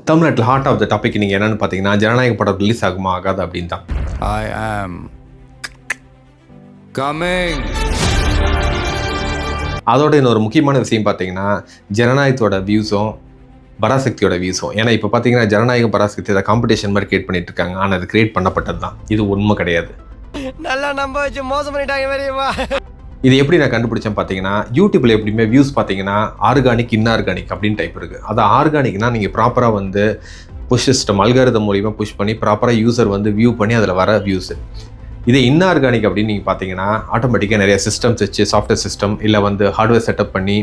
தமிழ்நாட்டில் heart of the topic நீங்கள் என்னென்னு பார்த்தீங்கன்னா, ஜனநாயக படம் ரிலீஸ் ஆகுமா ஆகாது அப்படின்னு தான். I am coming. அதோட இன்னொரு முக்கியமான விஷயம் பார்த்தீங்கன்னா, ஜனநாயகத்தோட வியூஸும் பராசக்தியோட வியூஸும். ஏன்னா இப்போ பார்த்தீங்கன்னா ஜனநாயகம் பராசக்தி அதை காம்படிஷன் மாதிரி கிரியேட் பண்ணிட்டு இருக்காங்க. ஆனால் அது கிரியேட் பண்ணப்பட்டது தான். இது உண்மை கிடையாது. நல்லா நம்ப வச்சு மோசம் பண்ணிட்டாங்க வேறையவா. இது எப்படி நான் கண்டுபிடிச்சேன் பார்த்தீங்கன்னா, யூடியூப்ல எப்படியுமே வியூஸ் பார்த்தீங்கன்னா ஆர்கானிக், இன்ஆர்கானிக் அப்படின்னு டைப் இருக்குது. அது ஆர்கானிக்னா நீங்கள் ப்ராப்பராக வந்து புஷ் சிஸ்டம் அல்காரிதம் மூலிமா புஷ் பண்ணி ப்ராப்பராக யூசர் வந்து வியூ பண்ணி அதில் வர வியூஸு. இதே இன்ஆர்கானிக் அப்படின்னு நீங்கள் பார்த்தீங்கன்னா ஆட்டோமேட்டிக்காக நிறைய சிஸ்டம்ஸ் வச்சு சாஃப்ட்வேர் சிஸ்டம் இல்லை வந்து ஹார்ட்வேர் செட்டப் பண்ணி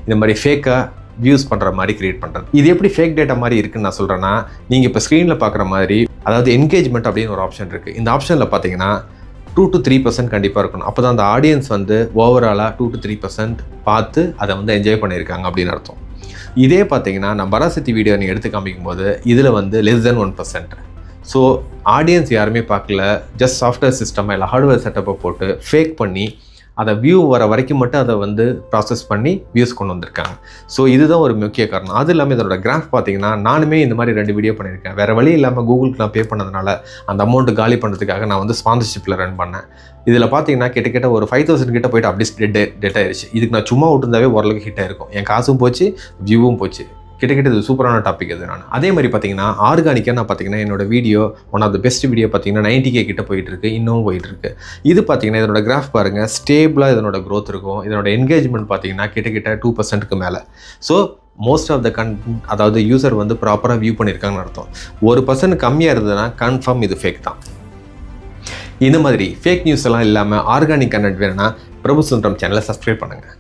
இந்த மாதிரி ஃபேக்காக வியூஸ் பண்ணுற மாதிரி கிரியேட் பண்ணுறது. இது எப்படி ஃபேக் டேட்டா மாதிரி இருக்குன்னு நான் சொல்கிறேன்னா, நீங்கள் இப்போ ஸ்க்ரீனில் பார்க்குற மாதிரி அதாவது என்கேஜ்மெண்ட் அப்படின்னு ஒரு ஆப்ஷன் இருக்குது. இந்த ஆப்ஷனில் பார்த்தீங்கன்னா 2 to 3% கண்டிப்பாக இருக்கணும். அப்போ தான் அந்த ஆடியன்ஸ் வந்து ஓவராலாக 2 to 3% பார்த்து அதை வந்து என்ஜாய் பண்ணியிருக்காங்க அப்படின்னு அர்த்தம். இதே பார்த்தீங்கன்னா நான் பராசக்தி வீடியோ நீங்கள் எடுத்து காமிக்கும் போது இதில் வந்து less than 1%. ஸோ ஆடியன்ஸ் யாருமே பார்க்கல, ஜஸ்ட் சாஃப்ட்வேர் சிஸ்டம் இல்லை ஹார்ட்வேர் செட்டப்பை போட்டு ஃபேக் பண்ணி அதை வியூ வர வரைக்கும் மட்டும் அதை வந்து ப்ராசஸ் பண்ணி வியூஸ் கொண்டு வந்திருக்காங்க. ஸோ இதுதான் ஒரு முக்கிய காரணம். அது இல்லாமல் இதோட கிராஃப் பார்த்தீங்கன்னா நானுமே இந்த மாதிரி 2 வீடியோ பண்ணியிருக்கேன். வேறு வழி இல்லாமல் கூகுளுக்கு நான் பே பண்ணதுனால அந்த அமௌண்ட்டு காலி பண்ணுறதுக்காக நான் வந்து ஸ்பான்சர்ஷிப்பில் ரன் பண்ணேன். இதில் பார்த்தீங்கன்னா கிட்டத்தட்ட ஒரு 5000 கிட்ட போய்ட்டு அப்படியே டெட் ஆயிடுச்சு. இதுக்கு நான் சும்மா விட்டுருந்தாவே ஓரளவுக்கு ஹிட் ஆயிருக்கும். என் காசும் போச்சு, வியூவும் போச்சு. கிட்டத்தட்ட இது சூப்பரான டாபிக் அது. நான் அதே மாதிரி பார்த்தீங்கன்னா ஆர்கானிக்காக நான் பார்த்தீங்கன்னா என்னோட video one of the best video பார்த்தீங்கன்னா 90K கிட்ட போயிட்டு இருக்கு, இன்னும் போயிட்டு இருக்கு. இது பார்த்தீங்கன்னா இதனோட கிராஃப் பாருங்கள், ஸ்டேபிளாக இதனோட க்ரோத் இருக்கும். இதனோட என்கேஜ்மெண்ட் பார்த்தீங்கன்னா கிட்டத்தட்ட 2%க்கு மேலே. ஸோ மோஸ்ட் ஆஃப் த அதாவது யூசர் வந்து ப்ராப்பராக வியூ பண்ணியிருக்காங்கன்னு அர்த்தம். 1% கம்மியாக இருந்ததுன்னா கன்ஃபார்ம் இது ஃபேக் தான். இந்த மாதிரி ஃபேக் நியூஸ் எல்லாம் இல்லாமல் ஆர்கானிக் கண்டென்ட் வேணும்னா பிரபு சுந்தரம் சேனலை சப்ஸ்கிரைப் பண்ணுங்கள்.